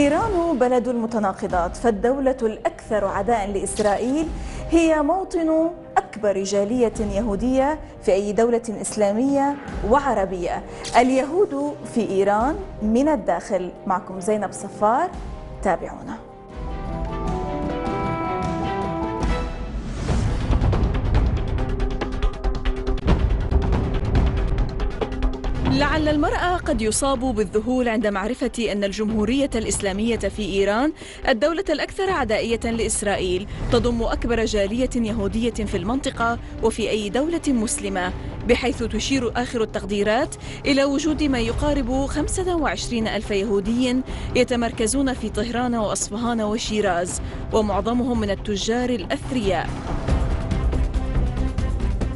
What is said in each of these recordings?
إيران بلد المتناقضات، فالدولة الأكثر عداء لإسرائيل هي موطن أكبر جالية يهودية في أي دولة إسلامية وعربية. اليهود في إيران من الداخل. معكم زينب صفار، تابعونا. لعل المرء قد يصاب بالذهول عند معرفة أن الجمهورية الاسلامية في إيران الدولة الأكثر عدائية لإسرائيل تضم أكبر جالية يهودية في المنطقة وفي أي دولة مسلمة، بحيث تشير آخر التقديرات إلى وجود ما يقارب 25 ألف يهودي يتمركزون في طهران وأصفهان وشيراز، ومعظمهم من التجار الأثرياء.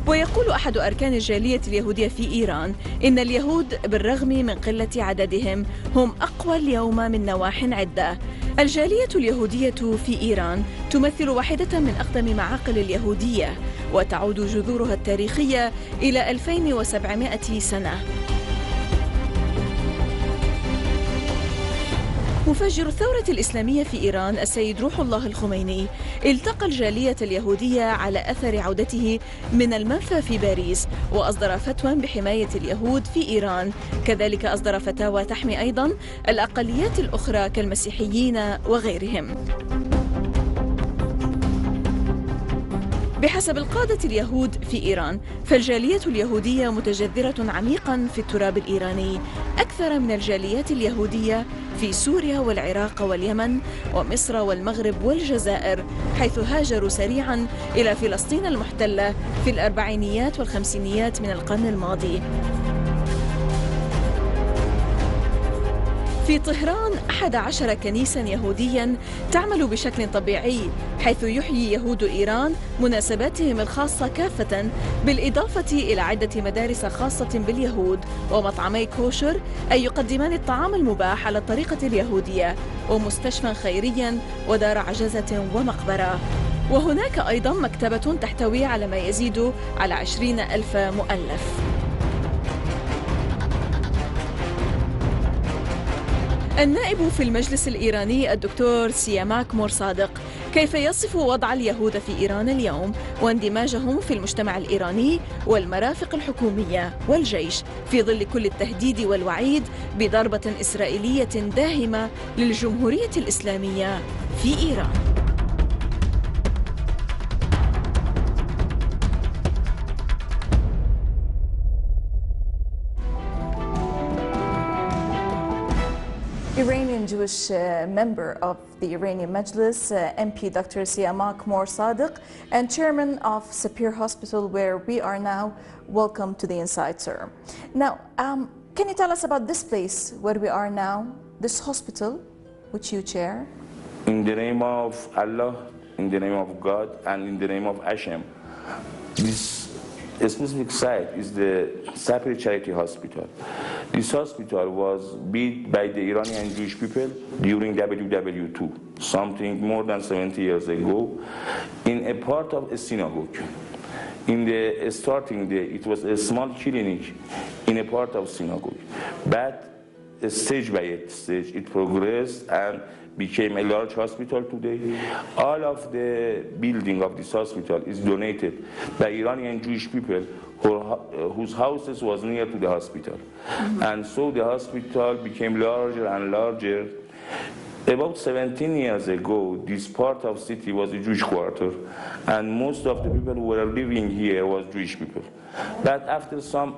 ويقول أحد أركان الجالية اليهودية في إيران إن اليهود بالرغم من قلة عددهم هم أقوى اليوم من نواح عدة. الجالية اليهودية في إيران تمثل واحدة من أقدم معاقل اليهودية، وتعود جذورها التاريخية إلى 2700 سنة. مفجر الثورة الإسلامية في إيران السيد روح الله الخميني التقى الجالية اليهودية على أثر عودته من المنفى في باريس، وأصدر فتوى بحماية اليهود في إيران. كذلك أصدر فتاوى تحمي أيضا الأقليات الأخرى كالمسيحيين وغيرهم. بحسب القادة اليهود في إيران، فالجالية اليهودية متجذرة عميقا في التراب الإيراني أكثر من الجاليات اليهودية في سوريا والعراق واليمن ومصر والمغرب والجزائر، حيث هاجروا سريعا إلى فلسطين المحتلة في الأربعينيات والخمسينيات من القرن الماضي. في طهران 11 كنيسا يهوديا تعمل بشكل طبيعي، حيث يحيي يهود إيران مناسباتهم الخاصة كافة، بالإضافة إلى عدة مدارس خاصة باليهود ومطعمي كوشر أي يقدمان الطعام المباح على الطريقة اليهودية، ومستشفى خيريا ودار عجزة ومقبرة. وهناك أيضا مكتبة تحتوي على ما يزيد على 20 ألف مؤلف. النائب في المجلس الإيراني الدكتور سياماك صادق كيف يصف وضع اليهود في إيران اليوم واندماجهم في المجتمع الإيراني والمرافق الحكومية والجيش في ظل كل التهديد والوعيد بضربة إسرائيلية داهمة للجمهورية الإسلامية في إيران. Iranian Jewish member of the Iranian Majlis, MP Dr. Saimak Sadق, and chairman of Sapir Hospital, where we are now. Welcome to the Inside, sir. Now, can you tell us about this place where we are now, this hospital, which you chair? In the name of Allah, in the name of God, and in the name of Hashem, this specific site is the Sapir Charity Hospital. This hospital was built by the Iranian Jewish people during WW2, something more than 70 years ago, in a part of a synagogue. In the starting day, it was a small clinic in a part of synagogue, but stage by stage it progressed and became a large hospital today. All of the building of this hospital is donated by Iranian Jewish people whose houses was near to the hospital. And so the hospital became larger and larger. About 17 years ago, this part of city was a Jewish quarter, and most of the people who were living here was Jewish people. But after some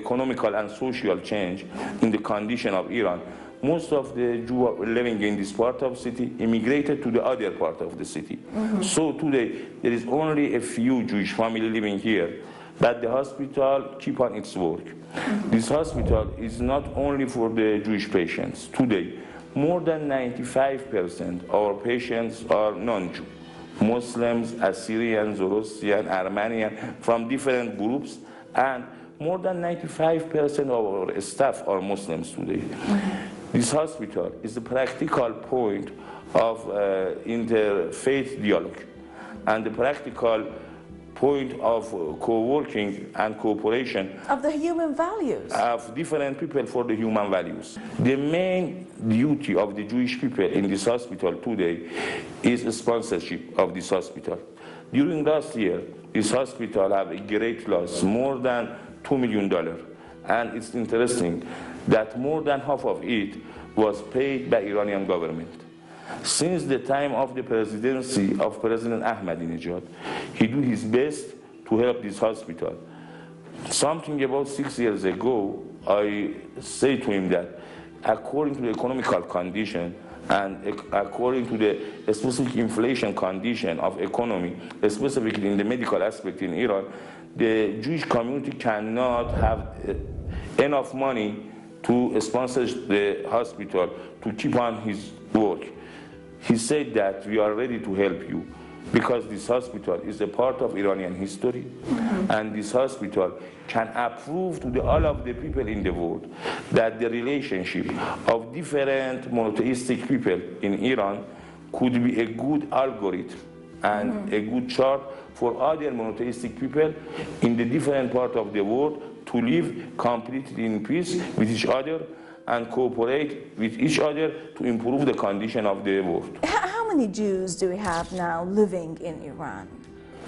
economical and social change in the condition of Iran, most of the Jews living in this part of the city immigrated to the other part of the city. So today, there is only a few Jewish families living here, but the hospital keep on its work. This hospital is not only for the Jewish patients. Today, more than 95% of our patients are non-Jew. Muslims, Assyrians, Zoroastrian, Armenian, from different groups, and more than 95% of our staff are Muslims today. This hospital is the practical point of interfaith dialogue and the practical point of co-working and cooperation of the human values of different people for the human values. The main duty of the Jewish people in this hospital today is sponsorship of this hospital. During last year, this hospital have a great loss, more than $2 million. And it's interesting that more than half of it was paid by Iranian government. Since the time of the presidency of President Ahmadinejad, he did his best to help this hospital. Something about 6 years ago, I said to him that according to the economical condition and according to the specific inflation condition of economy, specifically in the medical aspect in Iran, the Jewish community cannot have enough money to sponsor the hospital to keep on his work. He said that we are ready to help you because this hospital is a part of Iranian history, and this hospital can prove to all of the people in the world that the relationship of different monotheistic people in Iran could be a good algorithm and a good chart for other monotheistic people in the different parts of the world to live completely in peace with each other and cooperate with each other to improve the condition of the world. How many Jews do we have now living in Iran?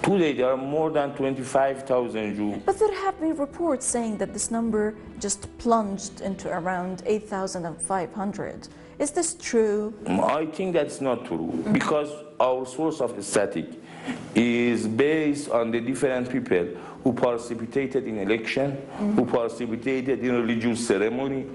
Today there are more than 25,000 Jews. But there have been reports saying that this number just plunged into around 8,500. Is this true? I think that's not true because our source of static is based on the different people who participated in election, who participated in religious ceremony,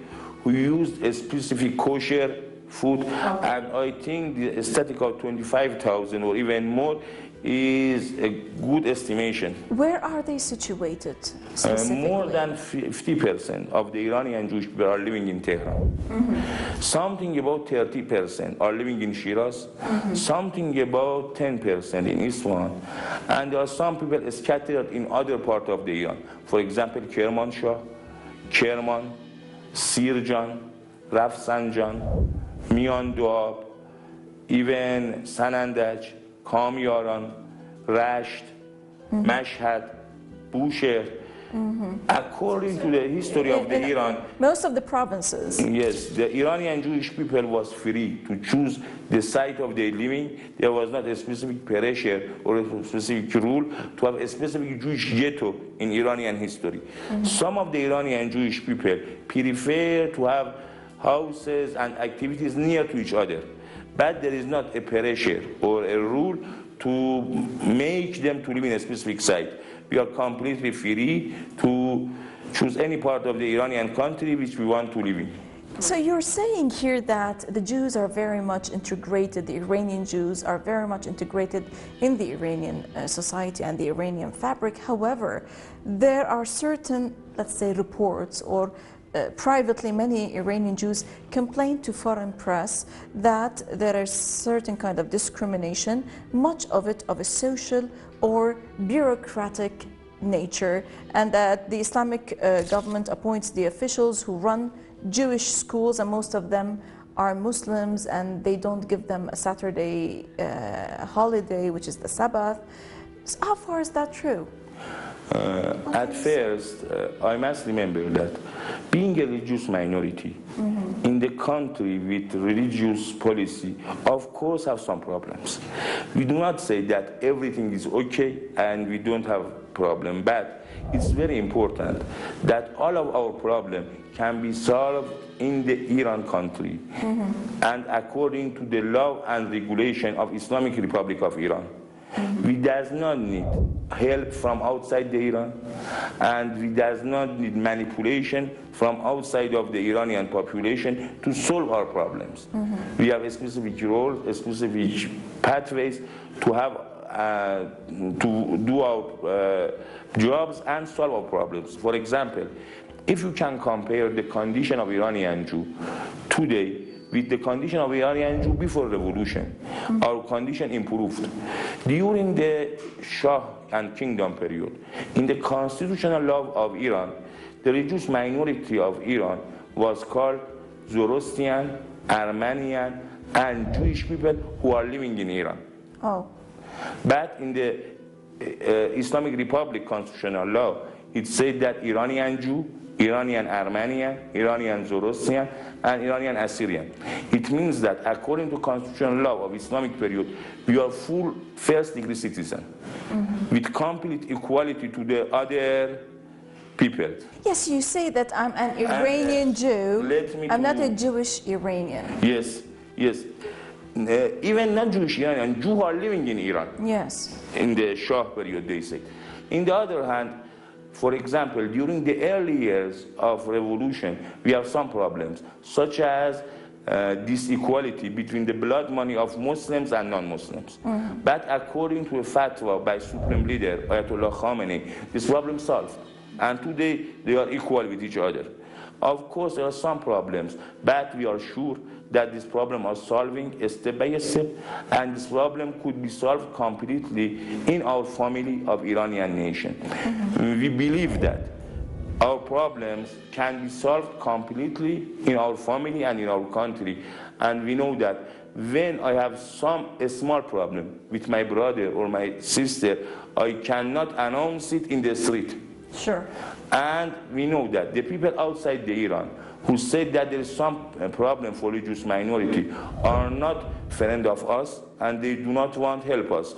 who used a specific kosher food, and I think the static of 25,000 or even more is a good estimation. Where are they situated specifically? More than 50% of the Iranian Jewish people are living in Tehran. Something about 30% are living in Shiraz, something about 10% in Isfahan, and there are some people scattered in other parts of the Iran. For example, Kermanshah, Kerman, Sirjan, Rafsanjan, Mian Duab, even Sanandaj, Kamiaran, Rasht, Mashhad, Bushehr. According to the history of the Iran, most of the provinces. Yes, the Iranian Jewish people was free to choose the site of their living. There was not a specific pressure or a specific rule to have a specific Jewish ghetto in Iranian history. Some of the Iranian Jewish people prefer to have houses and activities near to each other. But there is not a pressure or a rule to make them to live in a specific site. We are completely free to choose any part of the Iranian country which we want to live in. So you're saying here that the Jews are very much integrated, the Iranian Jews are very much integrated in the Iranian society and the Iranian fabric. However, there are certain, let's say, reports or privately many Iranian Jews complain to foreign press that there is certain kind of discrimination, much of it of a social or bureaucratic nature, and that the Islamic government appoints the officials who run Jewish schools, and most of them are Muslims, and they don't give them a Saturday holiday, which is the Sabbath. So how far is that true? At first, I must remember that being a religious minority in the country with religious policy, of course, have some problems. We do not say that everything is okay and we don't have problem, but it's very important that all of our problem can be solved in the Iran country and according to the law and regulation of Islamic Republic of Iran. We does not need help from outside the Iran, and we does not need manipulation from outside of the Iranian population to solve our problems. We have a specific role, a specific pathways to have to do our jobs and solve our problems. For example, if you can compare the condition of Iranian Jew today with the condition of Iranian Jew before revolution, our condition improved. During the Shah and Kingdom period, in the constitutional law of Iran, the religious minority of Iran was called Zoroastrian, Armenian, and Jewish people who are living in Iran. Oh. But in the Islamic Republic constitutional law, it said that Iranian Jew, Iranian Armenian, Iranian Zoroastrian, and Iranian Assyrian. It means that according to constitutional law of Islamic period, we are full first-degree citizen with complete equality to the other people. Yes, you say that I'm an Iranian Jew. I'm not a Jewish Iranian. Yes, yes. Even non-Jewish Iranian Jews are living in Iran. Yes. In the Shah period, they say. In the other hand, for example, during the early years of revolution, we have some problems, such as this equality between the blood money of Muslims and non-Muslims. But according to a fatwa by Supreme Leader Ayatollah Khamenei, this problem solved. And today, they are equal with each other. Of course, there are some problems, but we are sure that this problem are solving step by step, and this problem could be solved completely in our family of Iranian nation. We believe that our problems can be solved completely in our family and in our country, and we know that when I have a small problem with my brother or my sister, I cannot announce it in the street. Sure. And we know that the people outside the Iran who said that there is some problem for religious minority are not friends of us, and they do not want to help us.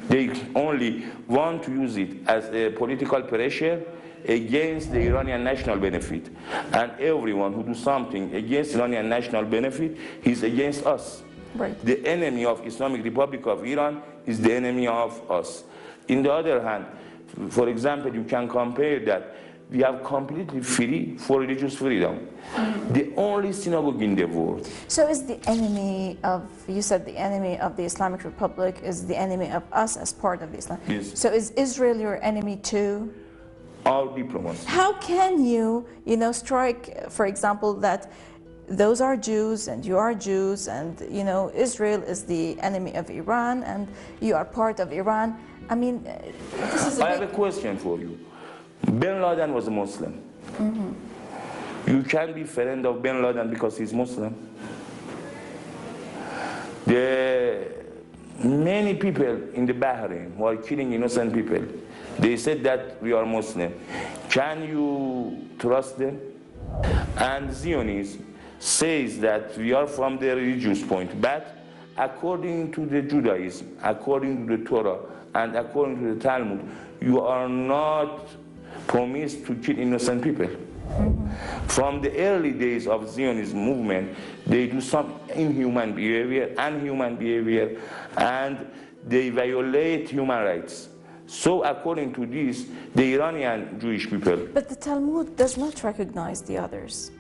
They only want to use it as a political pressure against the Iranian national benefit. And everyone who does something against Iranian national benefit is against us. Right. The enemy of Islamic Republic of Iran is the enemy of us. In the other hand, for example, you can compare that we have completely free for religious freedom. The only synagogue in the world. So is the enemy of, you said the enemy of the Islamic Republic is the enemy of us as part of the Islam. Yes. So is Israel your enemy too? Our diplomats. How can you strike, for example, that those are Jews and you are Jews and, Israel is the enemy of Iran and you are part of Iran? I mean, this is I have a question for you. Bin Laden was a Muslim. You can be friend of Bin Laden because he's Muslim. Many people in the Bahrain who are killing innocent people, they said that we are Muslim. Can you trust them? And Zionism says that we are from the religious point, but according to the Judaism, according to the Torah, and according to the Talmud, you are not promised to kill innocent people. From the early days of Zionism movement, they do some inhuman behavior, unhuman behavior, and they violate human rights. So according to this, the Iranian Jewish people... But the Talmud does not recognize the others.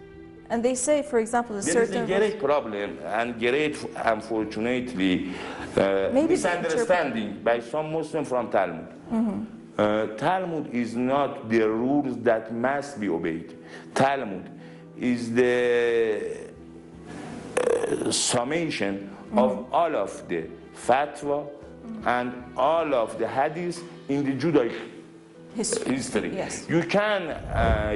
And they say, for example, there is a great problem and great, unfortunately, misunderstanding by some Muslims from Talmud. Talmud is not the rules that must be obeyed. Talmud is the summation of all of the fatwa and all of the hadith in the Judaic history. Yes. You can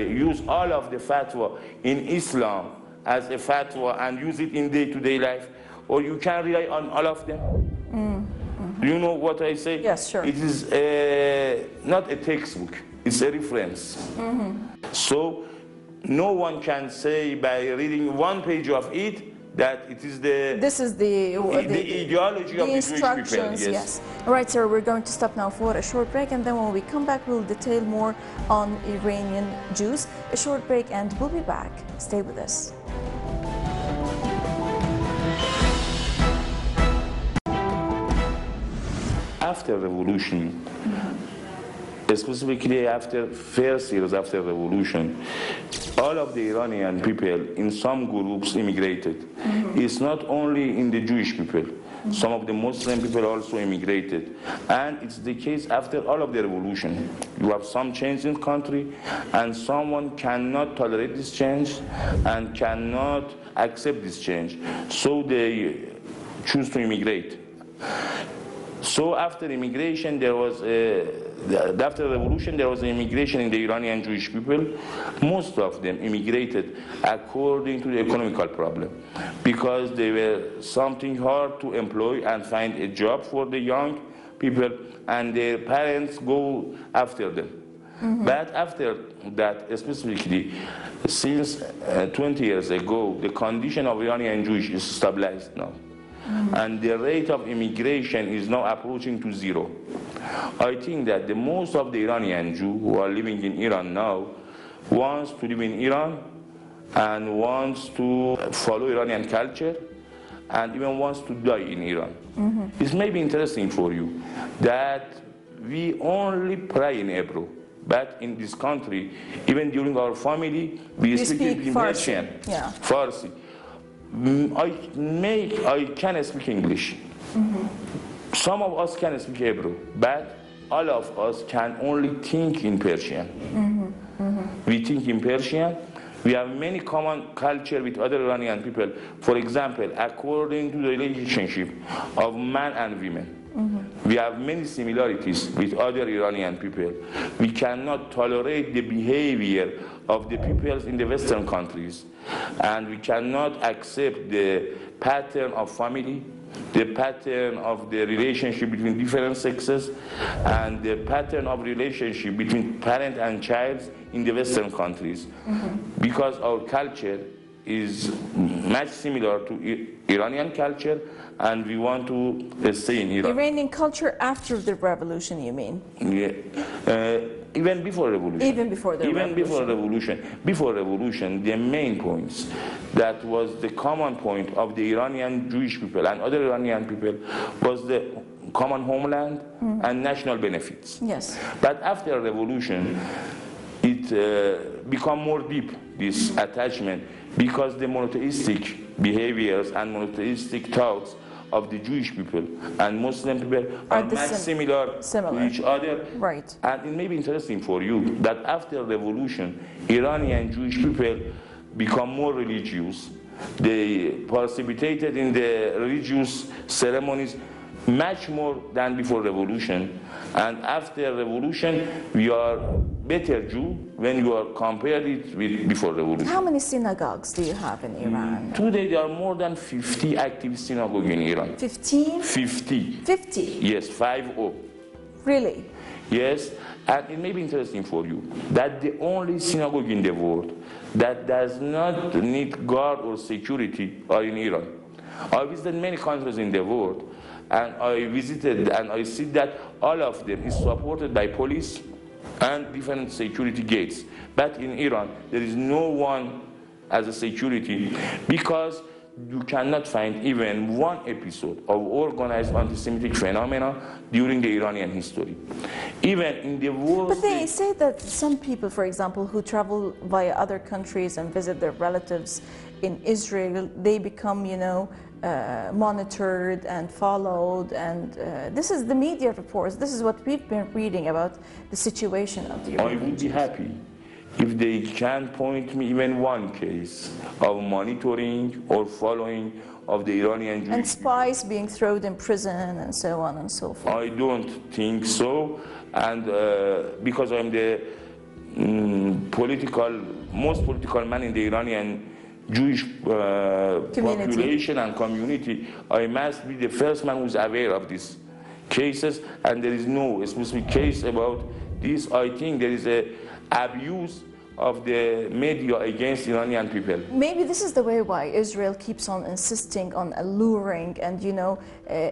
use all of the fatwa in Islam as a fatwa and use it in day-to-day life, or you can rely on all of them. Do you know what I say? Yes, sure. It is not a textbook, it's a reference. So no one can say by reading one page of it that it is the ideology of the Jewish people. Yes. All right, sir, we're going to stop now for a short break, and then when we come back, we'll detail more on Iranian Jews. A short break, and we'll be back. Stay with us. After revolution, specifically after first years after revolution, all of the Iranian people in some groups immigrated. It's not only in the Jewish people. Some of the Muslim people also immigrated. And it's the case after all of the revolution. You have some change in the country, and someone cannot tolerate this change and cannot accept this change. So they choose to immigrate. So after immigration, after the revolution, there was an immigration in the Iranian Jewish people. Most of them immigrated according to the economical problem, because they were something hard to employ and find a job for the young people, and their parents go after them. But after that, specifically, since 20 years ago, the condition of Iranian Jewish is stabilized now. And the rate of immigration is now approaching to zero. I think that the most of the Iranian Jews who are living in Iran now wants to live in Iran and wants to follow Iranian culture and even wants to die in Iran. It may be interesting for you that we only pray in Hebrew, but in this country, even during our family, we speak in Persian, Farsi. I can speak English. Some of us can speak Hebrew, but all of us can only think in Persian. We think in Persian. We have many common culture with other Iranian people. For example, according to the relationship of man and women, we have many similarities with other Iranian people. We cannot tolerate the behavior of the peoples in the Western countries, and we cannot accept the pattern of family, the pattern of the relationship between different sexes, and the pattern of relationship between parent and child in the Western countries. Because our culture is much similar to Iranian culture, and we want to stay in Iran. Iranian culture after the revolution, you mean? Yeah. Even before revolution. Even before the revolution. Before revolution. Before revolution, the main points that was the common point of the Iranian Jewish people and other Iranian people was the common homeland and national benefits. Yes. But after revolution, it become more deep, this attachment, because the monotheistic behaviors and monotheistic thoughts of the Jewish people and Muslim people are much similar to each other. Right. And it may be interesting for you that after revolution, Iranian Jewish people become more religious. They participated in the religious ceremonies much more than before revolution. And after revolution, we are better Jew when you are compared it with before revolution. How many synagogues do you have in Iran? Today there are more than 50 active synagogues in Iran. 15? 50. 50? Yes, 50. Really? Yes, and it may be interesting for you that the only synagogue in the world that does not need guard or security are in Iran. I visited many countries in the world, and I visited and I see that all of them is supported by police and different security gates. But in Iran, there is no one as a security, because you cannot find even one episode of organized anti-Semitic phenomena during the Iranian history. Even in the world. But they say that some people, for example, who travel via other countries and visit their relatives in Israel, they become, monitored and followed, and this is the media reports. This is what we've been reading about the situation of the Iranian I would be happy if they can point me even one case of monitoring or following of the Iranian Jews. And spies being thrown in prison and so on and so forth. I don't think so, and because I'm the most political man in the Iranian Jewish population and community, I must be the first man who's aware of these cases, and there is no specific case about this. I think there is a abuse of the media against Iranian people. Maybe this is the way why Israel keeps on insisting on alluring and,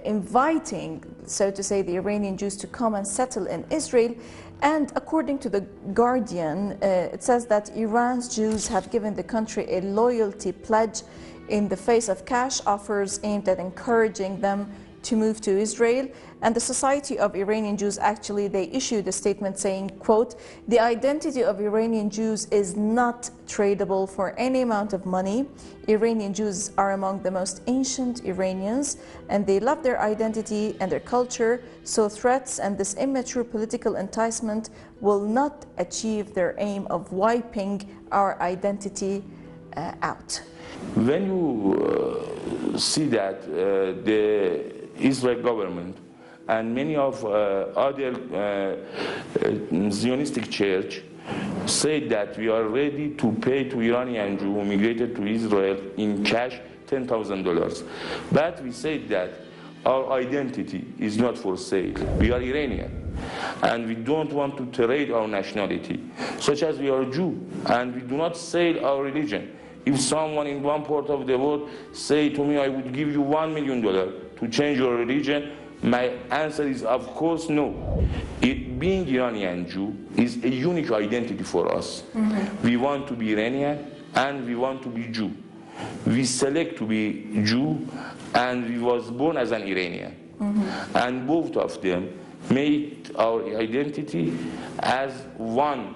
inviting, so to say, the Iranian Jews to come and settle in Israel. And according to The Guardian, it says that Iran's Jews have given the country a loyalty pledge in the face of cash offers aimed at encouraging them to move to Israel. And the Society of Iranian Jews, actually, they issued a statement saying, quote, "The identity of Iranian Jews is not tradable for any amount of money. Iranian Jews are among the most ancient Iranians, and they love their identity and their culture, so threats and this immature political enticement will not achieve their aim of wiping our identity out." When you see that the Israel government and many of other Zionistic church say that we are ready to pay to Iranian Jews who migrated to Israel in cash $10,000. But we said that our identity is not for sale. We are Iranian, and we don't want to trade our nationality, such as we are Jew, and we do not sell our religion. If someone in one part of the world say to me, I would give you $1 million to change your religion, my answer is, of course, no. Being Iranian Jew is a unique identity for us. We want to be Iranian, and we want to be Jew. We select to be Jew, and we was born as an Iranian. And both of them make our identity as one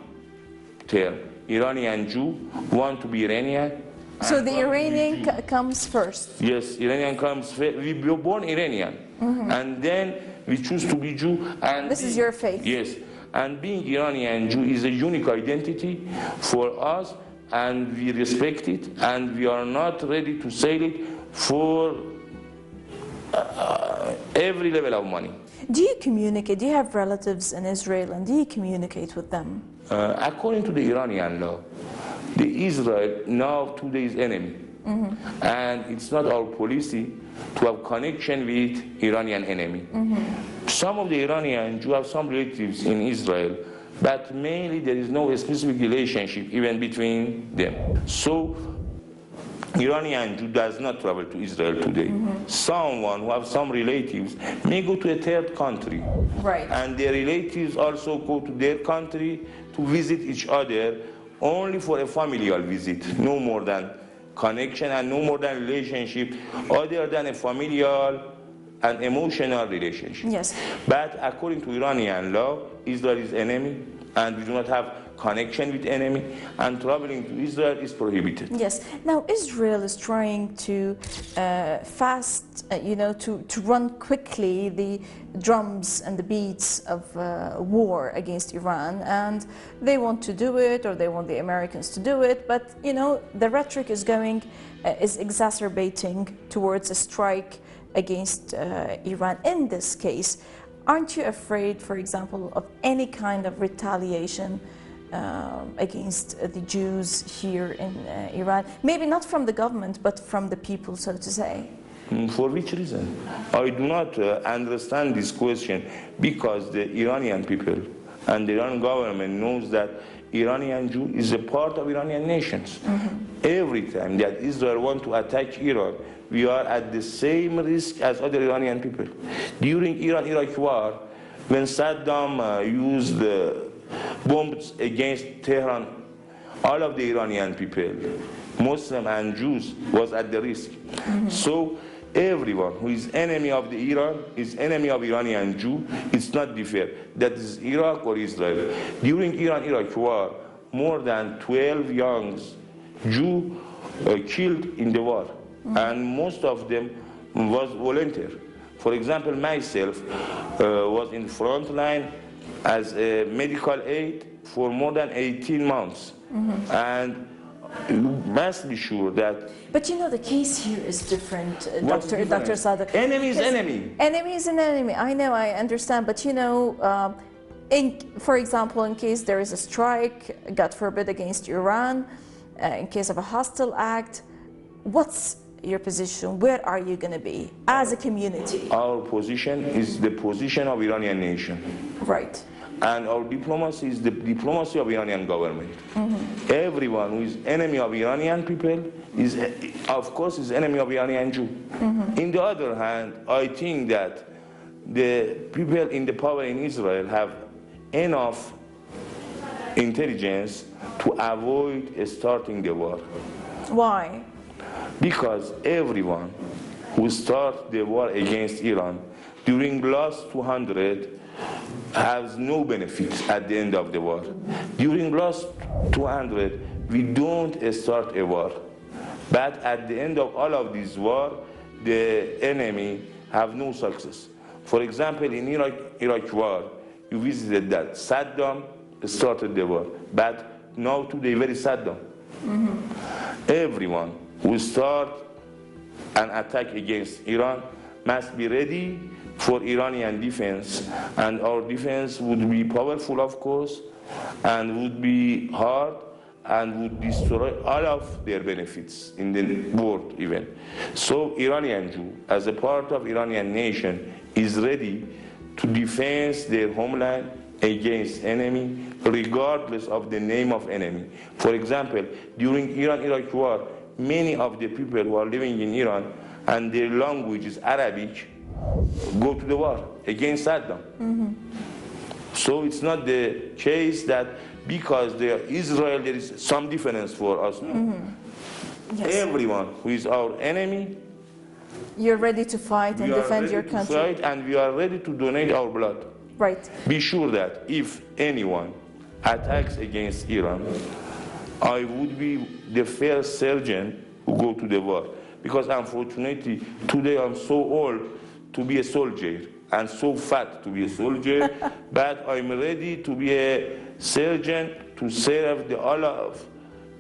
term. Iranian Jew want to be Iranian. So the Iranian comes first? Yes, Iranian comes first. We were born Iranian, and then we choose to be Jew. And this is your faith? Yes, and being Iranian Jew is a unique identity for us, and we respect it, and we are not ready to sell it for every level of money. Do you communicate? Do you have relatives in Israel, and do you communicate with them? According to the Iranian law, the Israel now today is enemy, and it's not our policy to have connection with Iranian enemy. Some of the Iranian Jews have some relatives in Israel, but mainly there is no specific relationship even between them. So Iranian Jew does not travel to Israel today. Someone who has some relatives may go to a third country. Right. And their relatives also go to their country to visit each other only for a familial visit, no more than connection and no more than relationship other than a familial and emotional relationship. Yes. But according to Iranian law, Israel is enemy, and we do not have connection with enemy, and traveling to Israel is prohibited. Yes. Now Israel is trying to to run quickly the drums and the beats of war against Iran, and they want to do it, or they want the Americans to do it, but the rhetoric is exacerbating towards a strike against Iran. In this case, aren't you afraid, for example, of any kind of retaliation against the Jews here in Iran? Maybe not from the government, but from the people, so to say. For which reason? I do not understand this question, because the Iranian people and the Iranian government knows that Iranian Jew is a part of Iranian nations. Every time that Israel wants to attack Iran, we are at the same risk as other Iranian people. During Iran-Iraq war, when Saddam used bombs against Tehran, all of the Iranian people, Muslim and Jews, was at the risk. So everyone who is enemy of the Iran is enemy of Iranian Jew. It's not different. That is Iraq or Israel. During Iran-Iraq war, more than 12 young Jews killed in the war, and most of them was volunteer. For example, myself was in front line as a medical aid for more than 18 months. And you must be sure that... But the case here is different, Dr. Sadek. Enemy is enemy. Enemy is an enemy. I know, I understand. But for example, in case there is a strike, God forbid, against Iran, in case of a hostile act, what's your position? Where are you going to be as a community? Our position is the position of Iranian nation. Right. And our diplomacy is the diplomacy of Iranian government. Everyone who is enemy of Iranian people is, of course, is enemy of Iranian Jew. In the other hand, I think that the people in the power in Israel have enough intelligence to avoid starting the war. Why? Because everyone who started the war against Iran during the last 200 has no benefit at the end of the war. During the last 200, we don't start a war. But at the end of all of this war, the enemy have no success. For example, in Iraq war, you visited that Saddam started the war, but now today very Saddam. Everyone who start an attack against Iran must be ready for Iranian defense, and our defense would be powerful, of course, and would be hard, and would destroy all of their benefits in the world even. So Iranian Jew, as a part of Iranian nation, is ready to defend their homeland against enemy, regardless of the name of enemy. For example, during Iran-Iraq war, many of the people who are living in Iran and their language is Arabic go to the war against Saddam. So it's not the case that because they are Israel, there is some difference for us. Yes. Everyone who is our enemy, you're ready to fight and defend your country. Fight, and we are ready to donate our blood. Right. Be sure that if anyone attacks against Iran, I would be the first surgeon who go to the war. Because unfortunately, today I'm so old to be a soldier and so fat to be a soldier, but I'm ready to be a surgeon to serve the all of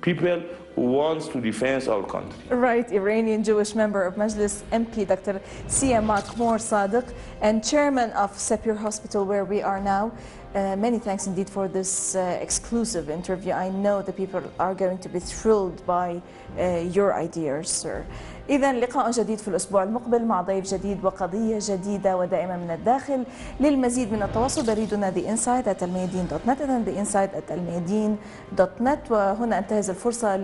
people who wants to defend our country. Right, Iranian Jewish member of Majlis MP, Dr. Siemak Sadق, and chairman of Sapir Hospital, where we are now. Many thanks indeed for this exclusive interview. I know the people are going to be thrilled by your ideas, sir. إذا لقاء جديد في الأسبوع المقبل مع ضيف جديد وقضية جديدة ودائما من الداخل. للمزيد من التواصل بريدنا theinside@almayadeen.net theinside@almayadeen.net. وهنا أنتهز الفرصة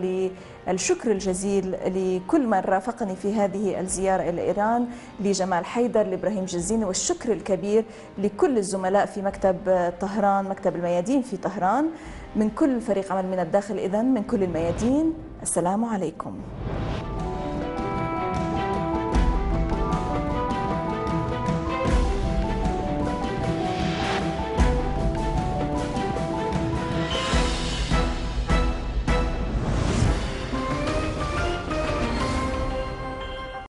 للشكر الجزيل لكل من رافقني في هذه الزيارة إلى إيران، لجمال حيدر، لإبراهيم جزيني، والشكر الكبير لكل الزملاء في مكتب طهران، مكتب الميادين في طهران، من كل فريق عمل من الداخل. إذن من كل الميادين، السلام عليكم.